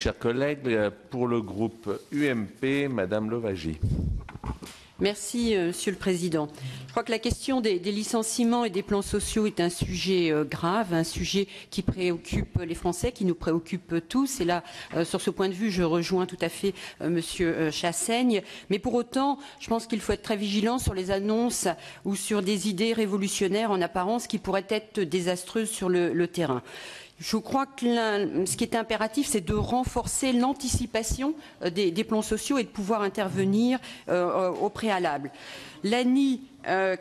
Chers collègues, pour le groupe UMP, Madame Louwagie. Merci, Monsieur le Président. Je crois que la question des licenciements et des plans sociaux est un sujet grave, un sujet qui préoccupe les Français, qui nous préoccupe tous. Et là, sur ce point de vue, je rejoins tout à fait Monsieur Chassaigne. Mais pour autant, je pense qu'il faut être très vigilant sur les annonces ou sur des idées révolutionnaires en apparence qui pourraient être désastreuses sur le terrain. Je crois que ce qui est impératif, c'est de renforcer l'anticipation des plans sociaux et de pouvoir intervenir au préalable. L'ANI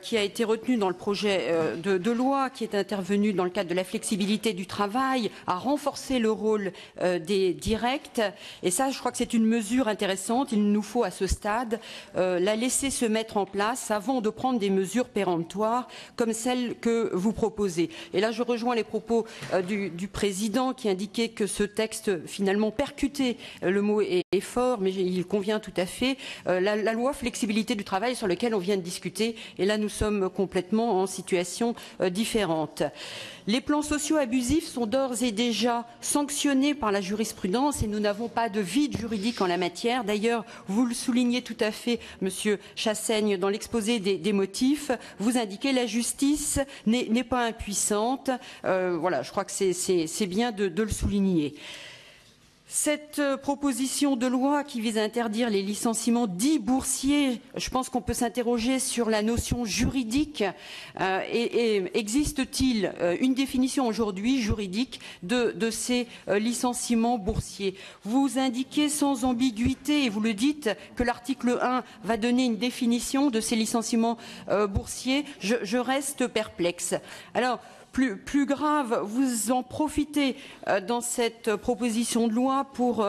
qui a été retenu dans le projet de loi, qui est intervenu dans le cadre de la flexibilité du travail, a renforcé le rôle des directs. Et ça, je crois que c'est une mesure intéressante. Il nous faut à ce stade la laisser se mettre en place avant de prendre des mesures péremptoires comme celles que vous proposez. Et là, je rejoins les propos du Président qui indiquait que ce texte, finalement, percuté, le mot est fort, mais il convient tout à fait, la loi flexibilité du travail sur laquelle on vient de discuter. Et là, nous sommes complètement en situation différente. Les plans sociaux abusifs sont d'ores et déjà sanctionnés par la jurisprudence et nous n'avons pas de vide juridique en la matière. D'ailleurs, vous le soulignez tout à fait, Monsieur Chassaigne, dans l'exposé des motifs. Vous indiquez la justice n'est pas impuissante. Voilà, je crois que c'est bien de le souligner. Cette proposition de loi qui vise à interdire les licenciements dits boursiers, je pense qu'on peut s'interroger sur la notion juridique. Existe-t-il une définition aujourd'hui juridique de ces licenciements boursiers? Vous indiquez sans ambiguïté, et vous le dites, que l'article 1 va donner une définition de ces licenciements boursiers. Je reste perplexe. Alors, plus grave, vous en profitez dans cette proposition de loi pour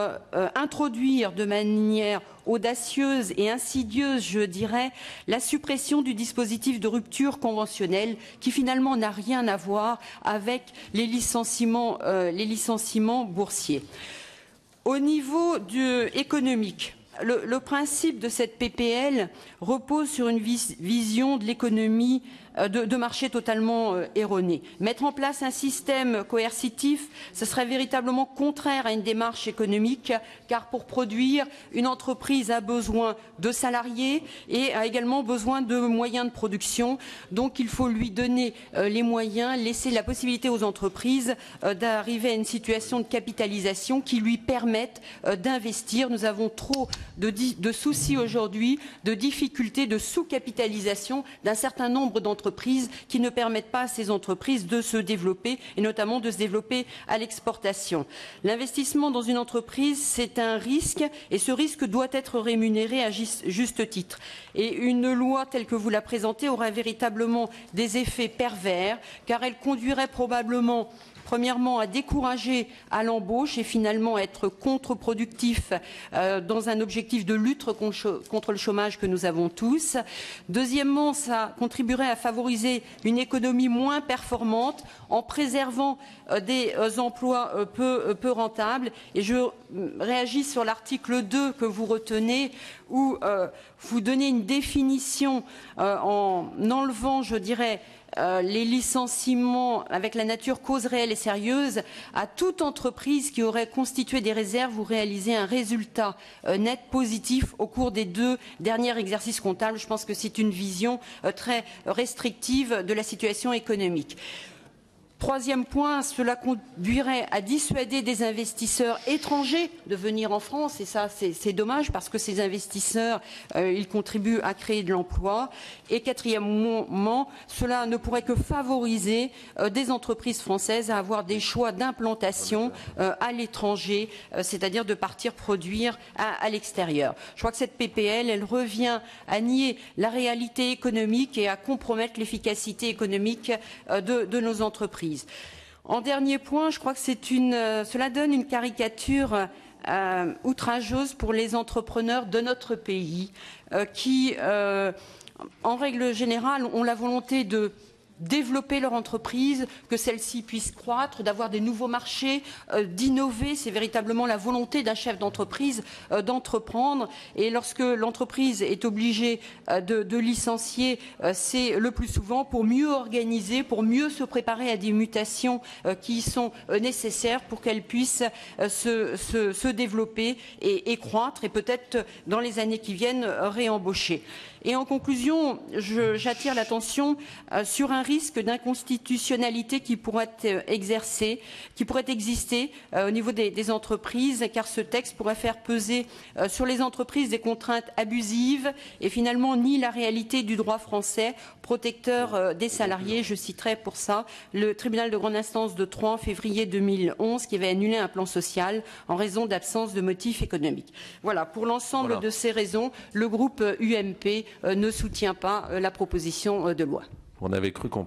introduire de manière audacieuse et insidieuse, je dirais, la suppression du dispositif de rupture conventionnelle qui finalement n'a rien à voir avec les licenciements boursiers. Au niveau économique, le principe de cette PPL repose sur une vision de l'économie de marché totalement erronée. Mettre en place un système coercitif, ce serait véritablement contraire à une démarche économique, car pour produire, une entreprise a besoin de salariés et a également besoin de moyens de production. Donc il faut lui donner les moyens, laisser la possibilité aux entreprises d'arriver à une situation de capitalisation qui lui permette d'investir. Nous avons trop de soucis aujourd'hui, de difficultés, de sous-capitalisation d'un certain nombre d'entreprises qui ne permettent pas à ces entreprises de se développer et notamment de se développer à l'exportation. L'investissement dans une entreprise, c'est un risque et ce risque doit être rémunéré à juste titre. Et une loi telle que vous la présentez aura véritablement des effets pervers car elle conduirait probablement premièrement, à décourager à l'embauche et finalement à être contre-productif dans un objectif de lutte contre le chômage que nous avons tous. Deuxièmement, ça contribuerait à favoriser une économie moins performante en préservant des emplois peu rentables. Et je réagis sur l'article 2 que vous retenez où vous donnez une définition en enlevant, je dirais, les licenciements avec la nature cause réelle et sérieuse à toute entreprise qui aurait constitué des réserves ou réalisé un résultat net positif au cours des 2 derniers exercices comptables. Je pense que c'est une vision très restrictive de la situation économique. Troisième point, cela conduirait à dissuader des investisseurs étrangers de venir en France et ça c'est dommage parce que ces investisseurs ils contribuent à créer de l'emploi. Et quatrièmement, cela ne pourrait que favoriser des entreprises françaises à avoir des choix d'implantation à l'étranger, c'est-à-dire de partir produire à l'extérieur. Je crois que cette PPL, elle revient à nier la réalité économique et à compromettre l'efficacité économique de nos entreprises. En dernier point, je crois que cela donne une caricature outrageuse pour les entrepreneurs de notre pays qui, en règle générale, ont la volonté de développer leur entreprise, que celle-ci puisse croître, d'avoir des nouveaux marchés, d'innover. C'est véritablement la volonté d'un chef d'entreprise d'entreprendre. Et lorsque l'entreprise est obligée de licencier, c'est le plus souvent pour mieux organiser, pour mieux se préparer à des mutations qui sont nécessaires pour qu'elle puisse se développer et croître et peut-être dans les années qui viennent réembaucher. Et en conclusion, j'attire l'attention sur un risque d'inconstitutionnalité qui pourrait exister au niveau des entreprises, car ce texte pourrait faire peser sur les entreprises des contraintes abusives et finalement nie la réalité du droit français protecteur des salariés. Je citerai pour ça le tribunal de grande instance de Troyes en février 2011 qui avait annulé un plan social en raison d'absence de motifs économiques. Voilà, pour l'ensemble de ces raisons, le groupe UMP ne soutient pas la proposition de loi. On avait cru comprendre.